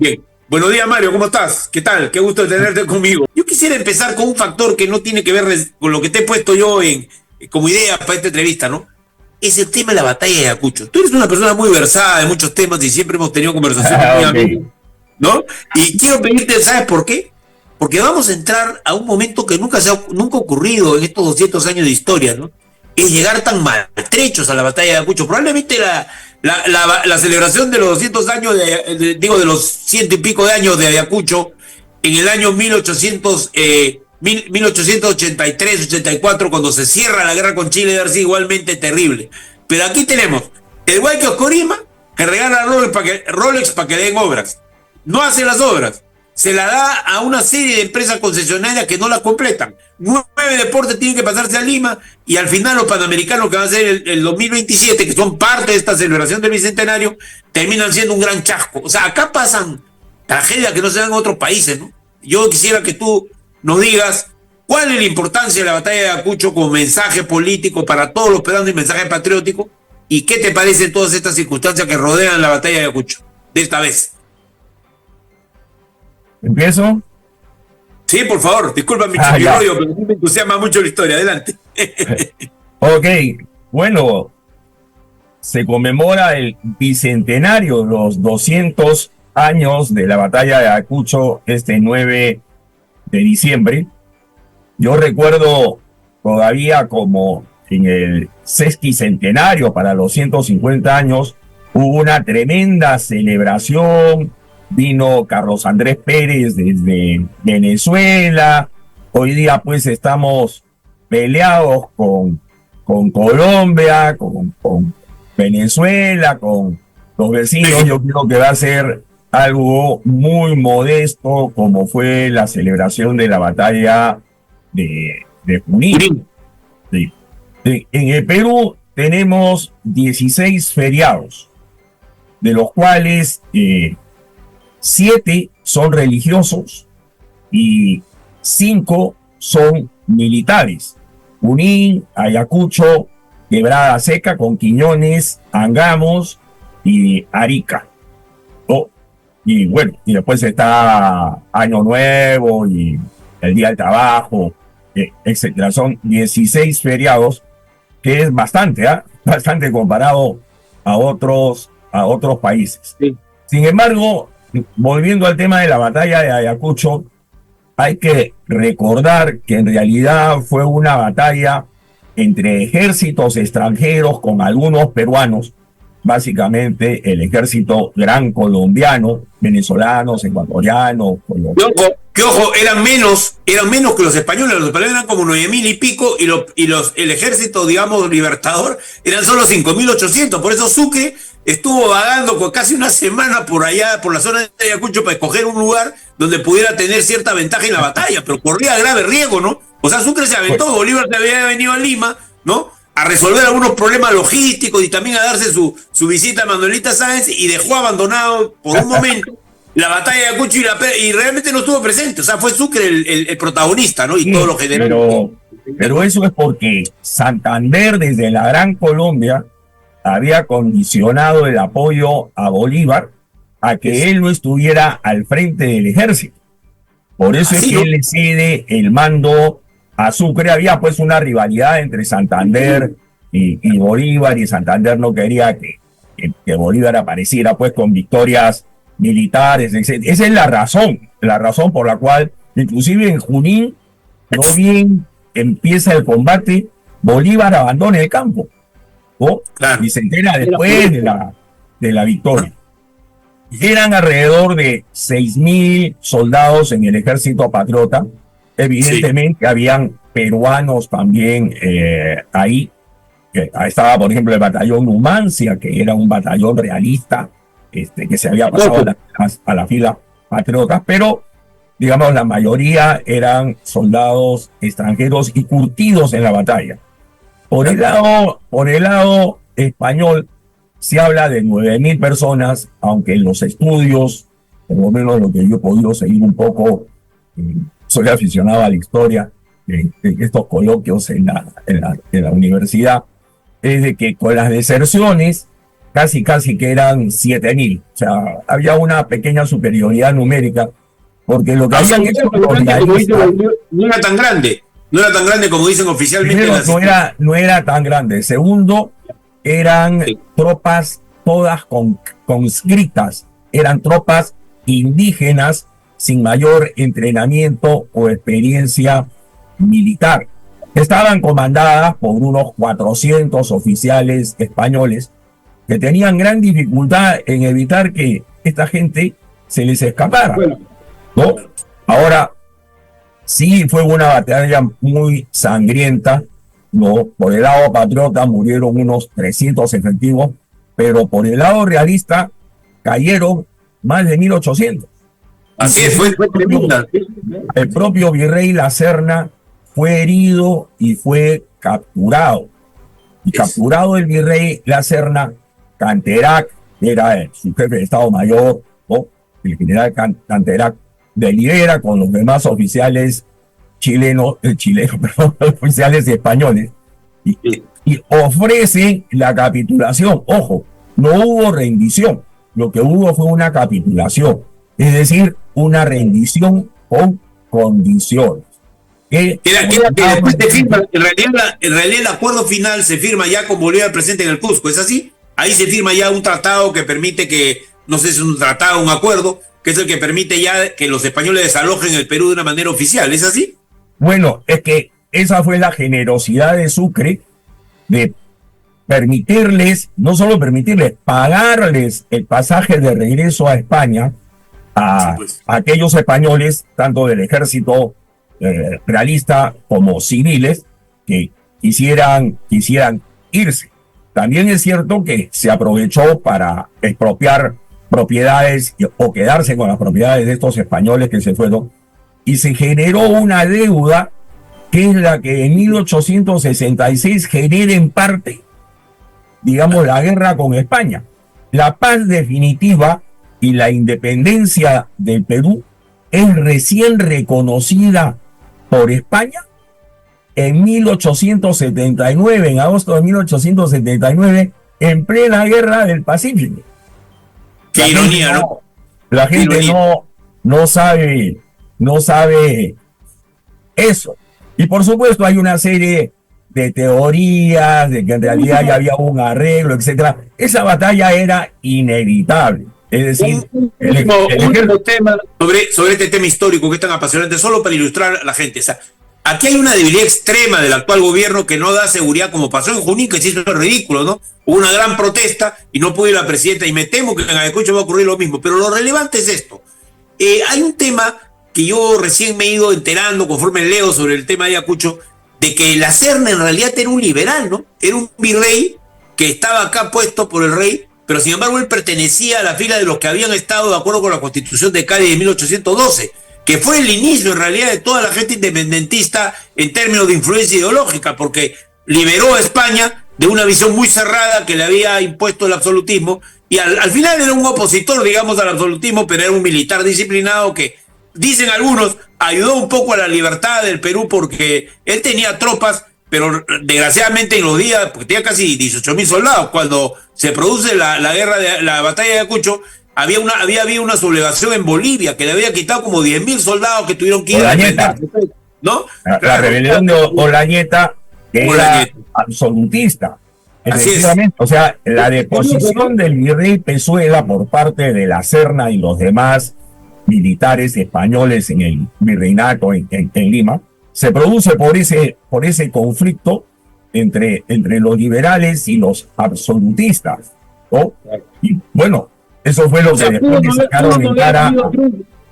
Bien. Buenos días, Mario, ¿cómo estás? ¿Qué tal? Qué gusto tenerte conmigo. Yo quisiera empezar con un factor que no tiene que ver con lo que te he puesto yo como idea para esta entrevista, ¿no? Es el tema de la batalla de Ayacucho. Tú eres una persona muy versada en muchos temas y siempre hemos tenido conversaciones muy amigas, Ok. ¿no? Y quiero pedirte, ¿sabes por qué? Porque vamos a entrar a un momento que nunca ha ocurrido en estos 200 años de historia, ¿no? Es llegar tan maltrechos a la batalla de Ayacucho. Probablemente la celebración de los 200 años, de los ciento y pico de años de Ayacucho, en el año 1883-84, cuando se cierra la guerra con Chile, debe ser igualmente terrible. Pero aquí tenemos el Guayque Oscorima, que regala Rolex para que den obras. No hace las obras. Se la da a una serie de empresas concesionarias que no las completan. 9 deportes tienen que pasarse a Lima y al final los panamericanos que van a ser el 2027, que son parte de esta celebración del Bicentenario, terminan siendo un gran chasco. O sea, acá pasan tragedias que no se dan en otros países, ¿no? Yo quisiera que tú nos digas cuál es la importancia de la batalla de Ayacucho como mensaje político para todos los peruanos y mensaje patriótico, y qué te parecen todas estas circunstancias que rodean la batalla de Ayacucho de esta vez. ¿Empiezo? Sí, por favor, disculpa mi Ya. rollo, pero sí me entusiasma mucho la historia. Adelante. Ok, bueno, se conmemora el bicentenario, los 200 años de la batalla de Ayacucho, este 9 de diciembre. Yo recuerdo todavía como en el sesquicentenario para los 150 años, hubo una tremenda celebración. Vino Carlos Andrés Pérez desde Venezuela. Hoy día pues estamos peleados con Colombia, con Venezuela, con los vecinos. Yo creo que va a ser algo muy modesto como fue la celebración de la batalla de Junín. Sí. En el Perú tenemos 16 feriados, de los cuales 7 son religiosos y 5 son militares. Junín, Ayacucho, Quebrada Seca, con Quiñones, Angamos y Arica. Oh, y bueno, y después está Año Nuevo y el Día del Trabajo, etcétera. Son 16 feriados, que es bastante, bastante comparado a otros países. Sí. Sin embargo, volviendo al tema de la batalla de Ayacucho, hay que recordar que en realidad fue una batalla entre ejércitos extranjeros con algunos peruanos, básicamente el ejército gran colombiano, venezolanos, ecuatorianos, colombianos. Que ojo, eran menos que los españoles eran como 9.000 y pico, y el ejército, digamos, libertador, eran solo 5.800. Por eso Sucre estuvo vagando por casi una semana por allá, por la zona de Ayacucho, para escoger un lugar donde pudiera tener cierta ventaja en la batalla, pero corría grave riesgo, ¿no? O sea, Sucre se aventó, Bolívar se había venido a Lima, ¿no?, a resolver algunos problemas logísticos y también a darse su visita a Manuelita Sáenz, y dejó abandonado por un momento la batalla de Ayacucho y realmente no estuvo presente. O sea, fue Sucre el protagonista, ¿no? Y Sí, todo lo general. pero eso es porque Santander, desde la Gran Colombia, había condicionado el apoyo a Bolívar a que él no estuviera al frente del ejército. Por eso es que él le cede el mando a Sucre. Había pues una rivalidad entre Santander y Bolívar, y Santander no quería que Bolívar apareciera pues con victorias militares, etc. Esa es la razón por la cual, inclusive en Junín, no bien empieza el combate, Bolívar abandona el campo, ¿no? Claro. Y se entera después de la victoria. Eran alrededor de 6.000 soldados en el ejército patriota. Evidentemente habían peruanos también ahí. Estaba, por ejemplo, el batallón Numancia, que era un batallón realista, que se había pasado a la fila patriotas, pero digamos la mayoría eran soldados extranjeros y curtidos en la batalla. Por el lado español se habla de 9.000 personas, aunque en los estudios, por lo menos lo que yo he podido seguir un poco, soy aficionado a la historia, de estos coloquios en la universidad, es de que con las deserciones casi que eran 7.000. O sea, había una pequeña superioridad numérica, porque lo que habían hecho los realistas, no era tan grande, no era tan grande como dicen oficialmente. primero, no era tan grande. Segundo, eran tropas todas conscritas, eran tropas indígenas sin mayor entrenamiento o experiencia militar. Estaban comandadas por unos 400 oficiales españoles que tenían gran dificultad en evitar que esta gente se les escapara, ¿no? Ahora, sí fue una batalla muy sangrienta, ¿no? Por el lado patriota murieron unos 300 efectivos, pero por el lado realista cayeron más de 1.800. Así fue tremenda. El propio virrey La Serna fue herido y fue capturado. Y capturado el virrey La Serna, Canterac, que era su jefe de Estado Mayor, ¿no? El general Canterac, delibera con los demás oficiales oficiales españoles, y ofrece la capitulación. Ojo, no hubo rendición, lo que hubo fue una capitulación, es decir, una rendición con condiciones. Que después se firma, en realidad el acuerdo final se firma ya con Bolívar presente en el Cusco, ¿es así? Ahí se firma ya un tratado que permite que, no sé si es un tratado o un acuerdo, que es el que permite ya que los españoles desalojen el Perú de una manera oficial, ¿es así? Bueno, es que esa fue la generosidad de Sucre, de permitirles, no solo permitirles, pagarles el pasaje de regreso a España a aquellos españoles, tanto del ejército realista como civiles, que quisieran irse. También es cierto que se aprovechó para expropiar propiedades o quedarse con las propiedades de estos españoles que se fueron, y se generó una deuda que es la que en 1866 genera en parte, digamos, la guerra con España. La paz definitiva y la independencia del Perú es recién reconocida por España en 1879, en agosto de 1879, en plena guerra del Pacífico. Qué ironía, ¿no? La gente no sabe eso. Y por supuesto hay una serie de teorías de que en realidad ya había un arreglo, etcétera. Esa batalla era inevitable. Es decir, el tema sobre este tema histórico que es tan apasionante, solo para ilustrar a la gente. O sea, aquí hay una debilidad extrema del actual gobierno que no da seguridad, como pasó en Junín, que se hizo ridículo, ¿no? Hubo una gran protesta y no pudo ir la presidenta, y me temo que en Ayacucho va a ocurrir lo mismo. Pero lo relevante es esto. Hay un tema que yo recién me he ido enterando conforme leo sobre el tema de Ayacucho, de que La Serna en realidad era un liberal, ¿no? Era un virrey que estaba acá puesto por el rey, pero sin embargo él pertenecía a la fila de los que habían estado de acuerdo con la Constitución de Cádiz de 1812, que fue el inicio en realidad de toda la gente independentista en términos de influencia ideológica, porque liberó a España de una visión muy cerrada que le había impuesto el absolutismo, y al final era un opositor, digamos, al absolutismo, pero era un militar disciplinado que, dicen algunos, ayudó un poco a la libertad del Perú porque él tenía tropas, pero desgraciadamente en los días, porque tenía casi 18.000 soldados, cuando se produce la batalla de Ayacucho, había habido una sublevación en Bolivia que le había quitado como 10.000 soldados que tuvieron que ir a enfrentarse, ¿no? La rebelión de Olañeta, que era absolutista. Efectivamente, o sea, la deposición del virrey Pezuela por parte de La Serna y los demás militares españoles en el virreinato en Lima se produce por ese conflicto entre los liberales y los absolutistas, ¿no? Y bueno, eso fue lo que después le sacaron en cara.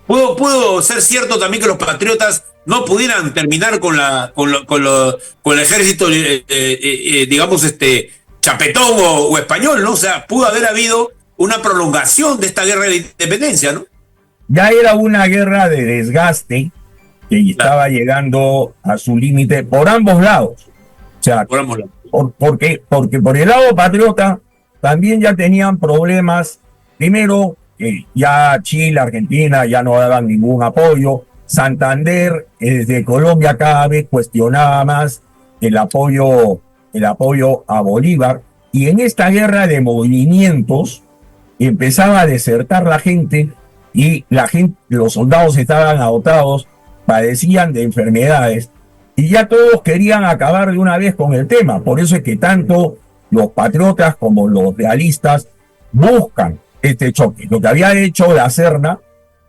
Pudo ser cierto también que los patriotas no pudieran terminar con el ejército, digamos, chapetón o español, ¿no? O sea, pudo haber habido una prolongación de esta guerra de independencia, ¿no? Ya era una guerra de desgaste que estaba llegando a su límite por ambos lados. O sea, por ambos lados. Porque por el lado patriota también ya tenían problemas. Primero, ya Chile, Argentina ya no daban ningún apoyo. Santander, desde Colombia, cada vez cuestionaba más el apoyo a Bolívar. Y en esta guerra de movimientos empezaba a desertar la gente y los soldados estaban agotados, padecían de enfermedades y ya todos querían acabar de una vez con el tema. Por eso es que tanto los patriotas como los realistas buscan este choque. Lo que había hecho la Serna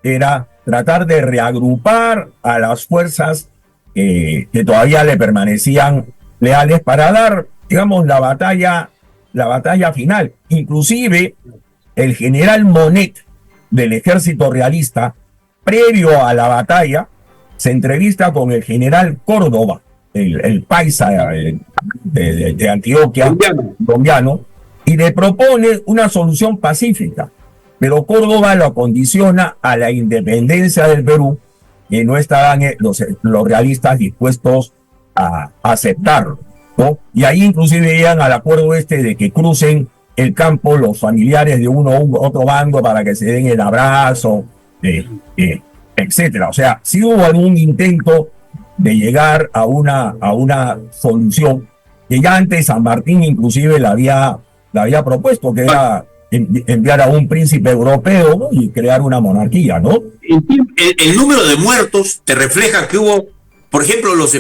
era tratar de reagrupar a las fuerzas que todavía le permanecían leales para dar, digamos, la batalla final. Inclusive el general Monet del ejército realista, previo a la batalla, se entrevista con el general Córdoba, el paisa de Antioquia, colombiano, y le propone una solución pacífica. Pero Córdoba lo condiciona a la independencia del Perú, y no estaban los realistas dispuestos a aceptarlo, ¿no? Y ahí inclusive llegan al acuerdo de que crucen el campo los familiares de uno u otro bando para que se den el abrazo, etcétera. O sea, sí hubo algún intento de llegar a una solución que ya antes San Martín inclusive la había propuesto, que era enviar a un príncipe europeo, ¿no? Y crear una monarquía, ¿no? El número de muertos te refleja que hubo, por ejemplo, los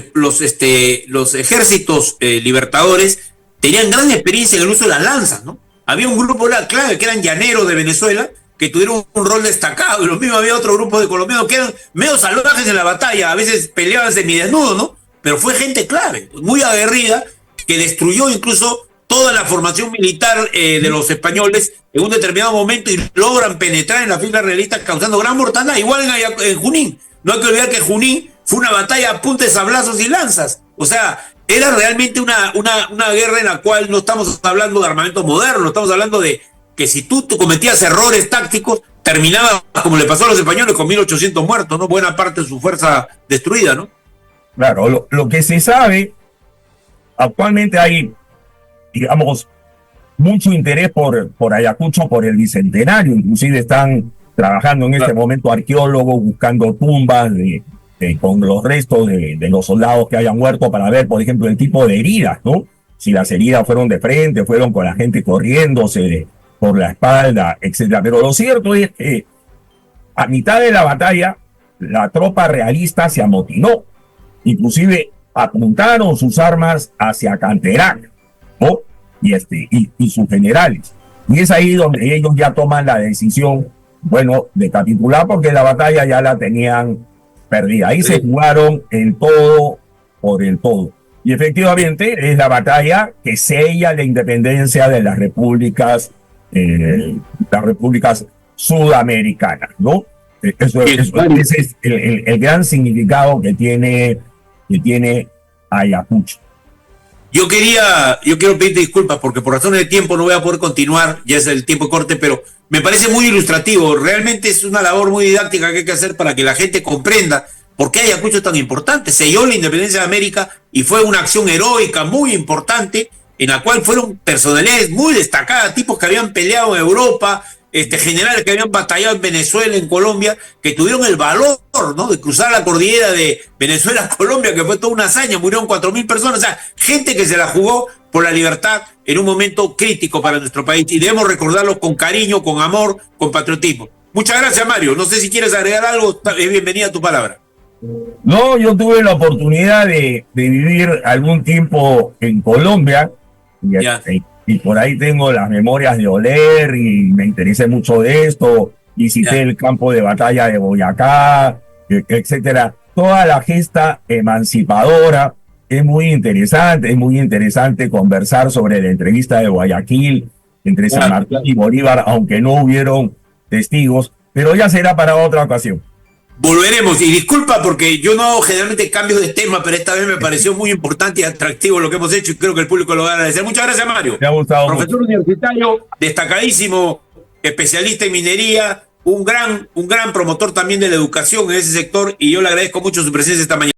ejércitos libertadores tenían gran experiencia en el uso de las lanzas, ¿no? Había un grupo clave que eran llaneros de Venezuela, que tuvieron un rol destacado, y lo mismo había otro grupo de colombianos que eran medio salvajes en la batalla, a veces peleaban semidesnudos, ¿no? Pero fue gente clave, muy aguerrida, que destruyó incluso toda la formación militar de los españoles en un determinado momento y logran penetrar en la fila realista causando gran mortandad, igual en Junín. No hay que olvidar que Junín fue una batalla a punta de sablazos y lanzas. O sea, era realmente una guerra en la cual no estamos hablando de armamento moderno, estamos hablando de que si tú cometías errores tácticos, terminaba como le pasó a los españoles con 1.800 muertos, ¿no? Buena parte de su fuerza destruida, ¿no? Claro, lo que se sabe, actualmente hay, digamos, mucho interés por Ayacucho, por el bicentenario. Inclusive están trabajando en este momento arqueólogos buscando tumbas con los restos de los soldados que hayan muerto para ver, por ejemplo, el tipo de heridas, ¿no? Si las heridas fueron de frente, fueron con la gente corriéndose por la espalda, etcétera. Pero lo cierto es que a mitad de la batalla la tropa realista se amotinó. Inclusive apuntaron sus armas hacia Canterac, ¿no? Y sus generales. Y es ahí donde ellos ya toman la decisión, bueno, de capitular, porque la batalla ya la tenían perdida. Ahí se jugaron el todo por el todo. Y efectivamente es la batalla que sella la independencia de las repúblicas sudamericanas, ¿no? Ese es el gran significado que tiene Ayacucho. Yo quiero pedirte disculpas porque por razones de tiempo no voy a poder continuar, ya es el tiempo corte, pero me parece muy ilustrativo. Realmente es una labor muy didáctica que hay que hacer para que la gente comprenda por qué Ayacucho es tan importante. Selló la independencia de América y fue una acción heroica muy importante en la cual fueron personalidades muy destacadas, tipos que habían peleado en Europa, generales que habían batallado en Venezuela, en Colombia, que tuvieron el valor, ¿no?, de cruzar la cordillera de Venezuela a Colombia, que fue toda una hazaña, murieron 4.000 personas, o sea, gente que se la jugó por la libertad en un momento crítico para nuestro país, y debemos recordarlo con cariño, con amor, con patriotismo. Muchas gracias, Mario. No sé si quieres agregar algo, es bienvenida tu palabra. No, yo tuve la oportunidad de vivir algún tiempo en Colombia, y por ahí tengo las memorias de Oler y me interesé mucho de esto. Visité el campo de batalla de Boyacá, etcétera. Toda la gesta emancipadora es muy interesante conversar sobre la entrevista de Guayaquil entre San Martín y Bolívar, aunque no hubieron testigos, pero ya será para otra ocasión. Volveremos, y disculpa porque yo no hago generalmente cambios de tema, pero esta vez me pareció muy importante y atractivo lo que hemos hecho y creo que el público lo va a agradecer. Muchas gracias, Mario. Me ha gustado. Profesor universitario, destacadísimo, especialista en minería, un gran promotor también de la educación en ese sector, y yo le agradezco mucho su presencia esta mañana.